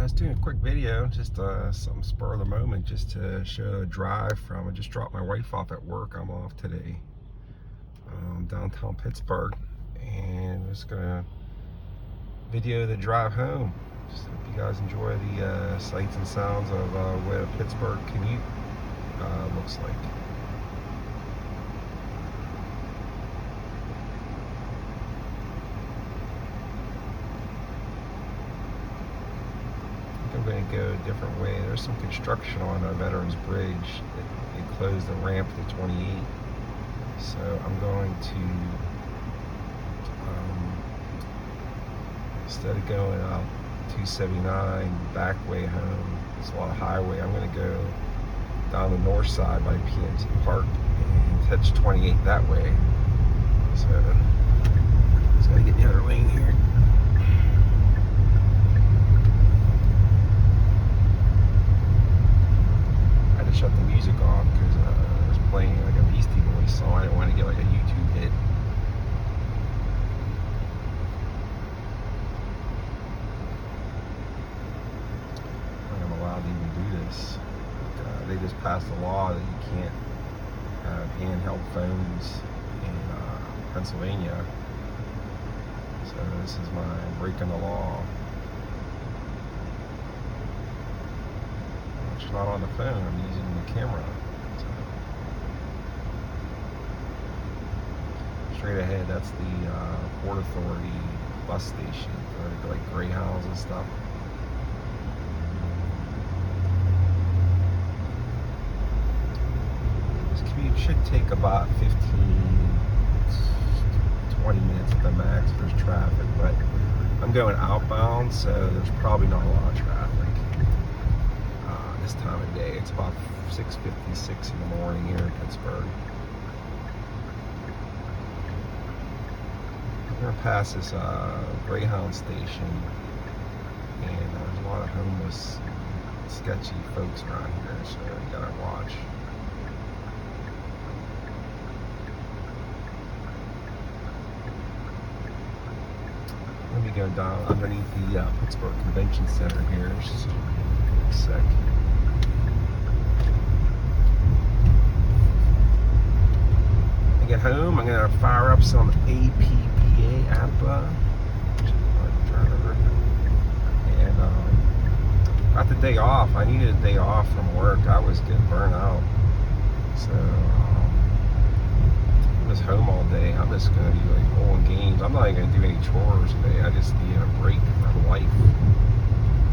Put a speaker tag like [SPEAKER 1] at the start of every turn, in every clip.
[SPEAKER 1] was doing a quick video, just some spur of the moment, just to show a drive from. I just dropped my wife off at work. I'm off today, downtown Pittsburgh, and I'm just gonna video the drive home. Just hope you guys enjoy the sights and sounds of what a Pittsburgh commute looks like. I'm going to go a different way. There's some construction on a Veterans Bridge. They closed the ramp to 28. So I'm going to, instead of going out 279 back way home, there's a lot of highway, I'm going to go down the north side by PNC Park and catch 28 that way. So just got to get the other lane here. Shut the music off because it was playing like a Beastie Boys song. I didn't want to get like a YouTube hit. I'm allowed to even do this. They just passed a law that you can't have handheld phones in Pennsylvania. So this is my breaking the law. It's not on the phone, I'm using the camera. So, straight ahead, that's the Port Authority bus station for like Greyhounds and stuff. This commute should take about 15-20 minutes at the max if there's traffic, but I'm going outbound, so there's probably not a lot of traffic. This time of day. It's about 6:56 in the morning here in Pittsburgh. We're going to pass this Greyhound station, and there's a lot of homeless, sketchy folks around here, so you gotta watch. Let me go down underneath the Pittsburgh Convention Center here. Just a sec. Get home, I'm gonna fire up some APBA APA, and got the day off. I needed a day off from work. I was getting burnt out, so I was home all day. I'm just gonna be like pulling games. I'm not even gonna do any chores today. I just need a break from life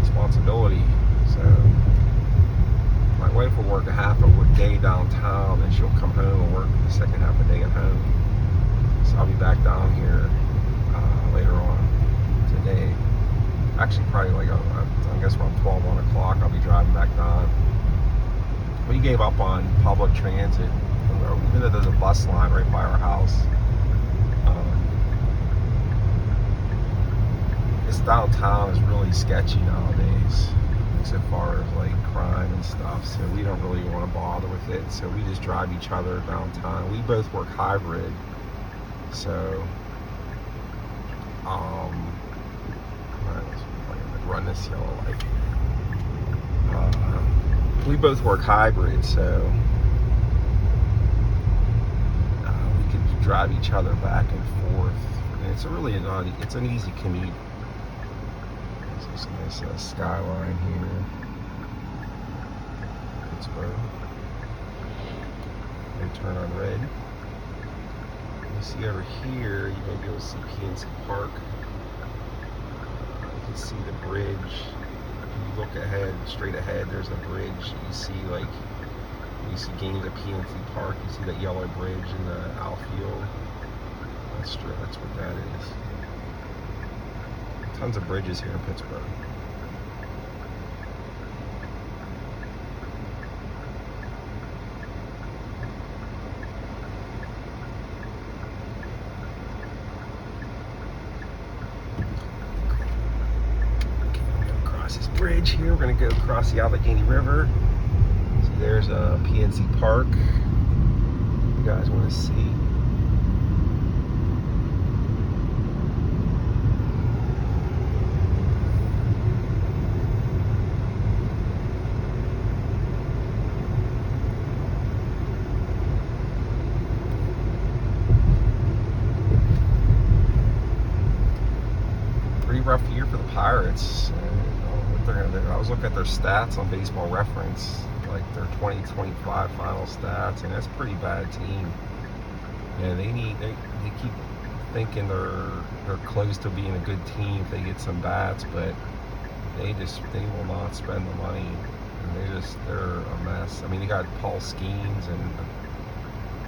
[SPEAKER 1] responsibility. So my wife will work a half a day downtown, and she'll come home and work the second half a day at home. So I'll be back down here later on today. Actually, probably like, I guess around 1 o'clock, I'll be driving back down. We gave up on public transit, even though there's a bus line right by our house. This downtown is really sketchy nowadays, as far as like crime and stuff, so we don't really want to bother with it, so we just drive each other downtown. We both work hybrid, so I'm gonna run this yellow light. We both work hybrid, so we can drive each other back and forth, and it's really it's an easy commute. There's a nice skyline here, Pittsburgh. They turn on red. You see over here, you may be able to see PNC Park. You can see the bridge. If you look ahead, straight ahead, there's a bridge. You see games at PNC Park. You see that yellow bridge in the outfield. That's what that is. Tons of bridges here in Pittsburgh. Okay, I'm going to cross this bridge here. We're going to go across the Allegheny River. See, there's a PNC Park. You guys want to see. pretty rough year for the Pirates. What they're gonna do. I was looking at their stats on Baseball Reference, like their 2025 final stats, and that's a pretty bad team. Yeah, they keep thinking they're close to being a good team if they get some bats, but they will not spend the money, and they're a mess. I mean, they got Paul Skeens, and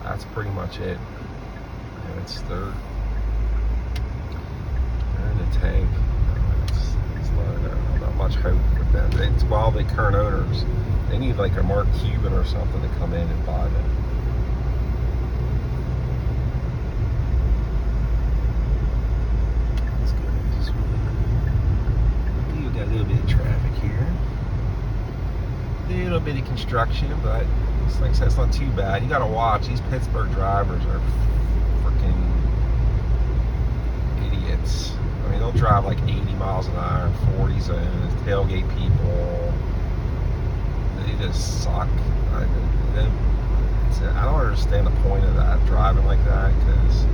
[SPEAKER 1] that's pretty much it. And they're in the tank. It's not much hope with them. It's while they current owners, they need like a Mark Cuban or something to come in and buy them. Let's go this way. You got a little bit of traffic here. A little bit of construction, but like I said, it's not too bad. You got to watch. These Pittsburgh drivers are freaking idiots. I mean, they'll drive like 80 miles an hour in 40 zones, tailgate people. They just suck. I don't understand the point of that, driving like that, because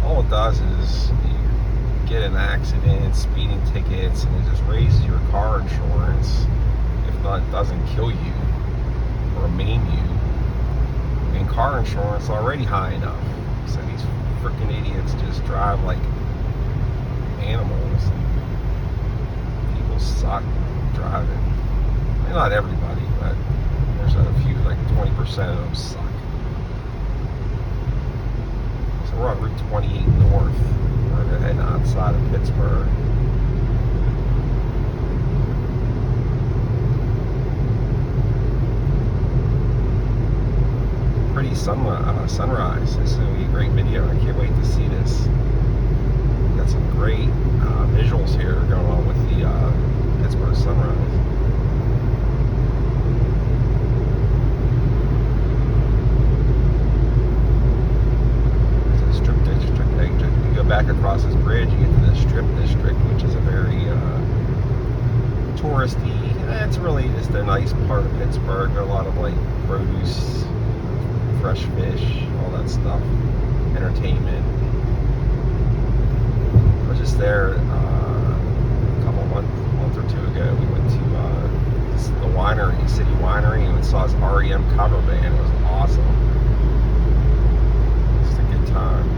[SPEAKER 1] all it does is you get in accidents, speeding tickets, and it just raises your car insurance. If not, it doesn't kill you or maim you. And car insurance is already high enough. So these freaking idiots just drive like animals, and people suck driving. I mean, not everybody, but there's a few, like 20% of them suck. So we're on Route 28 North. We're heading outside of Pittsburgh. Pretty sunrise. This is going to be a great video. I can't wait to see this. Got some great visuals here going on with the Pittsburgh sunrise. There's a strip district. You go back across this bridge, you get to the strip district, which is a very touristy. It's really just a nice part of Pittsburgh. There are a lot of like produce, fresh fish, all that stuff, entertainment. I was just there a month or two ago. We went to the winery, City Winery, and we saw this REM cover band. It was awesome. Just a good time.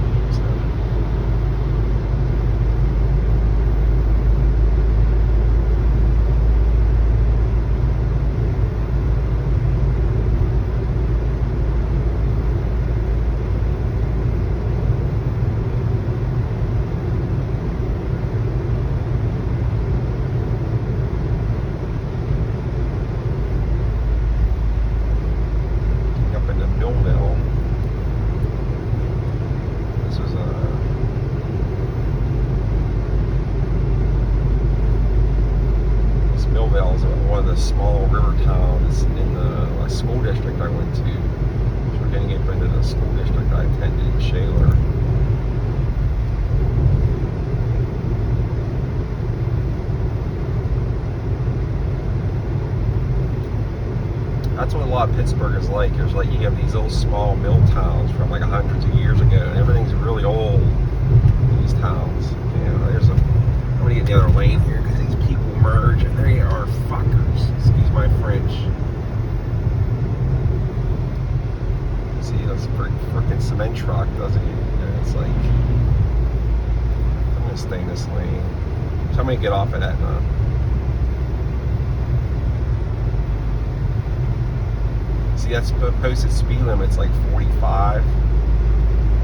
[SPEAKER 1] One of the small river towns in the school district I went to. So we're getting up into the school district I attended in Shaler. That's what a lot of Pittsburgh is like. There's like, you have these little small mill towns from like hundreds of years ago, and everything's really old in these towns. You know, I'm gonna get the other lane here because these people merge and they are fuckers. Excuse my French. See, that's a freaking cement truck, doesn't it? And it's like, I'm gonna stay in this lane. So I'm gonna get off at Etna. See, that's posted speed limit's like 45.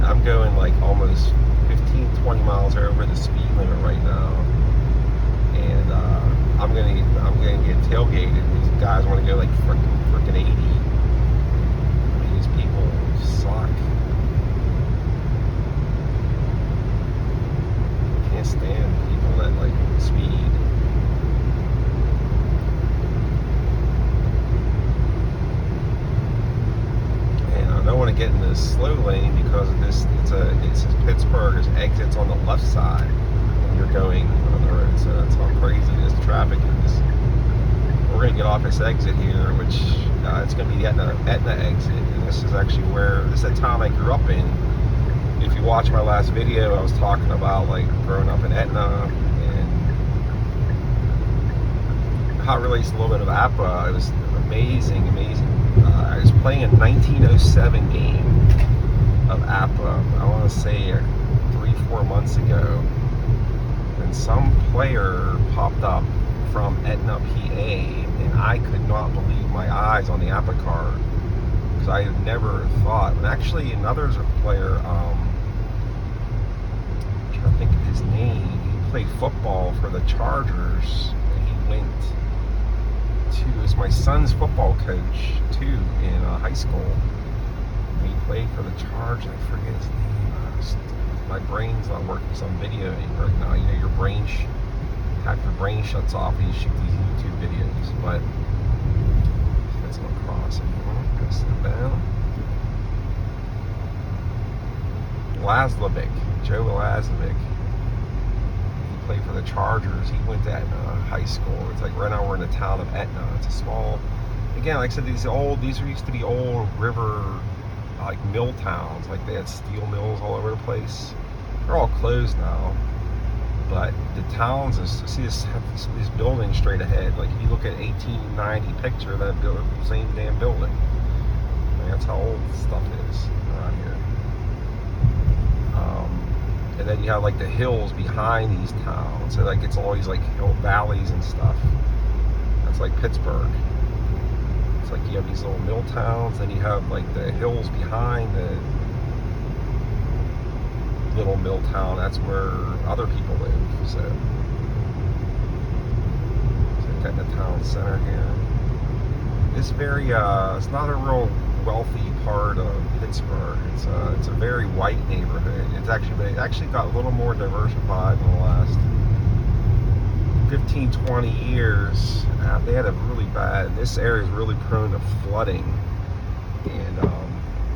[SPEAKER 1] I'm going like almost 15-20 miles over the speed limit right now, and I'm gonna get tailgated. These guys want to go like freaking 80. I mean, these people suck. Can't stand people that like speed. I don't want to get in the slow lane because of this. It's Pittsburgh's exits on the left side when you're going on the road. So that's how crazy this traffic is. We're going to get off this exit here, which it's going to be the Etna exit. And this is actually this is a town I grew up in. If you watch my last video, I was talking about like growing up in Etna, and how it relates to a little bit of APA. It was amazing. I was playing a 1907 game of APA, I want to say 3-4 months ago, and some player popped up from Etna, PA, and I could not believe my eyes on the APA card, because I had never thought, and actually another player, I'm trying to think of his name, he played football for the Chargers, and he went to, is my son's football coach too in high school. He played for the Chargers, I forget his name. My brain's not working, so I'm videoing right now. You know, your brain, half your brain shuts off when you shoot these YouTube videos. But let's go across if you want. Go sit down. Joe Lazovic. He played for the Chargers. He went to Etna High School. It's like right now we're in the town of Etna. It's a small, again, like I said, these used to be old river, like mill towns. Like they had steel mills all over the place. They're all closed now. But the towns, see this building straight ahead. Like if you look at 1890 picture, that same damn building. I mean, that's how old stuff is around here. And then you have like the hills behind these towns. So like it's always like hill valleys and stuff. That's like Pittsburgh. It's like you have these little mill towns, then you have like the hills behind the little mill town. That's where other people live. So kind of the town center here. It's very it's not a real wealthy part of Pittsburgh. It's a very white neighborhood. It actually got a little more diversified in the last 15-20 years. They had a really bad, this area is really prone to flooding, and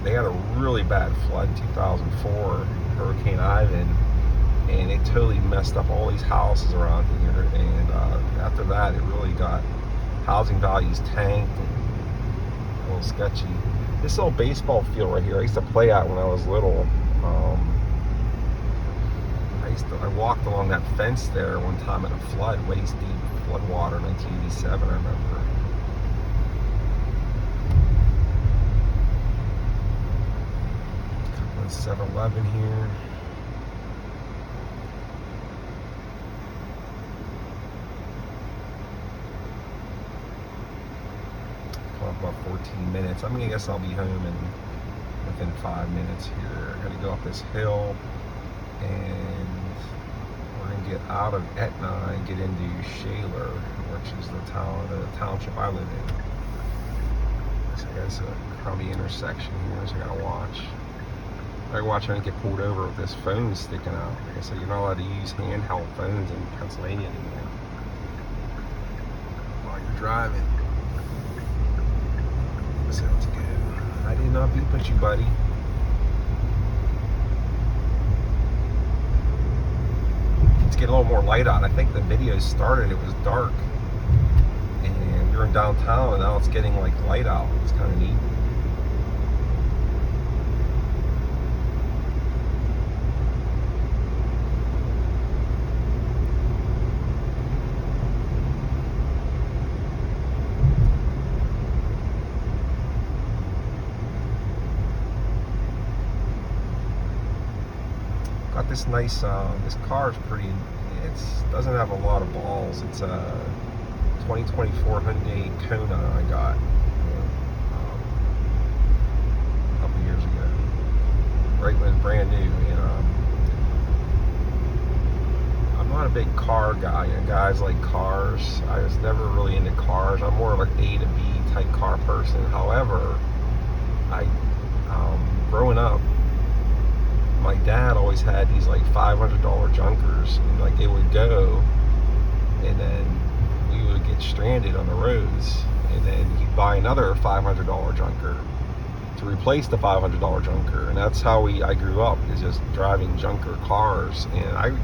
[SPEAKER 1] they had a really bad flood in 2004, Hurricane Ivan, and it totally messed up all these houses around here. And after that, it really got, housing values tanked and a little sketchy. This little baseball field right here, I used to play at when I was little. I walked along that fence there one time in a flood, waist deep flood water, 1987, I remember. Couple of 7-Eleven here. About 14 minutes. I mean, I guess I'll be home within 5 minutes here. I gotta go up this hill, and we're gonna get out of Etna and get into Shaler, which is the township I live in. So there's a crummy intersection here, so I gotta watch. I don't get pulled over with this phone sticking out. Like I said, you're not allowed to use handheld phones in Pennsylvania anymore while you're driving. Sounds good. I did not beep at you, buddy. It's getting a little more light out. I think the video started, it was dark, and we were in downtown, and now it's getting like light out. It's kind of neat. Got this nice, this car is pretty, it doesn't have a lot of balls. It's a 2024 Hyundai Kona I got a couple years ago. Right when it was brand new. And I'm not a big car guy. You know, guys like cars. I was never really into cars. I'm more of an A to B type car person. However, growing up, my dad always had these like $500 junkers, and like they would go, and then we would get stranded on the roads, and then he'd buy another $500 junker to replace the $500 junker, and that's how I grew up, is just driving junker cars. And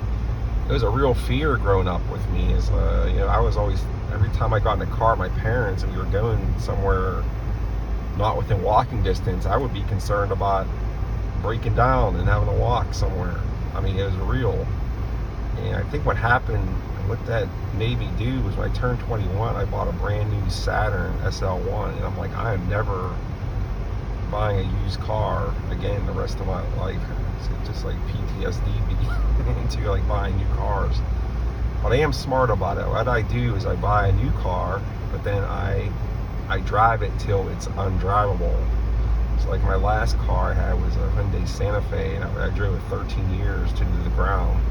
[SPEAKER 1] it was a real fear growing up with me, is you know, I was always, every time I got in a car, my parents, and we were going somewhere not within walking distance, I would be concerned about breaking down and having to walk somewhere. I mean, it was real. And I think what happened, what that made me do was when I turned 21, I bought a brand new Saturn SL1, and I'm like, I am never buying a used car again the rest of my life. It's just like PTSD into like buying new cars. But I am smart about it. What I do is I buy a new car, but then I drive it till it's undrivable. So like my last car I had was a Hyundai Santa Fe, and I drove it 13 years to the ground.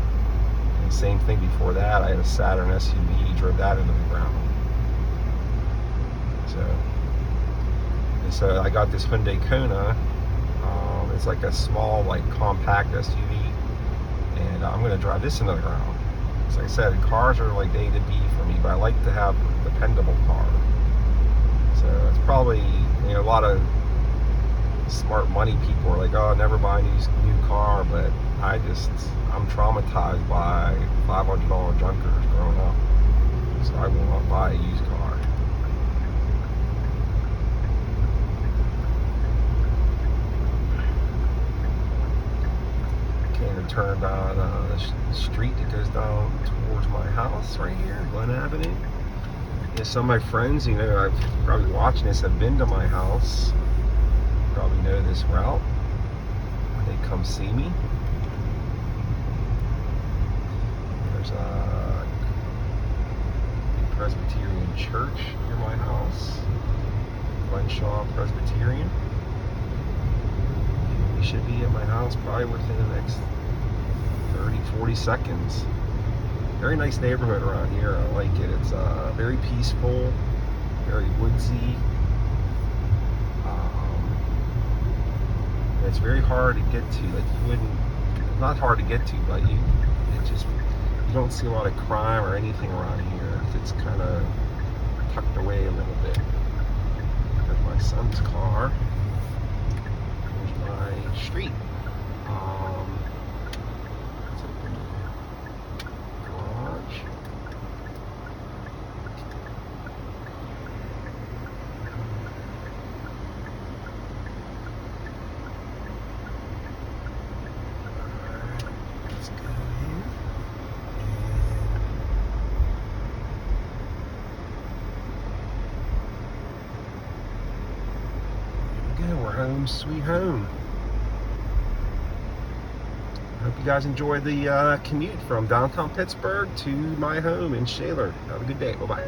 [SPEAKER 1] And same thing before that, I had a Saturn SUV, drove that into the ground. So I got this Hyundai Kona. It's like a small, like compact SUV, and I'm gonna drive this into the ground. As I said, cars are like A to B for me, but I like to have a dependable car. So it's probably, you know, a lot of smart money people are like, oh, never buy a new car, but I'm traumatized by $500 junkers growing up, so I will not buy a used car. Turned on the street that goes down towards my house right here, Glen Avenue. Yeah, some of my friends, you know, I've probably watching this, have been to my house. Probably know this route. They come see me. There's a Presbyterian church near my house, Glenshaw Presbyterian. You should be at my house probably within the next 30-40 seconds. Very nice neighborhood around here. I like it. It's very peaceful, very woodsy. It's very hard to get to. Like not hard to get to, but you don't see a lot of crime or anything around here. It's kind of tucked away a little bit. There's my son's car. There's my street. We're home, sweet home. I hope you guys enjoyed the commute from downtown Pittsburgh to my home in Shaler. Have a good day. Bye-bye.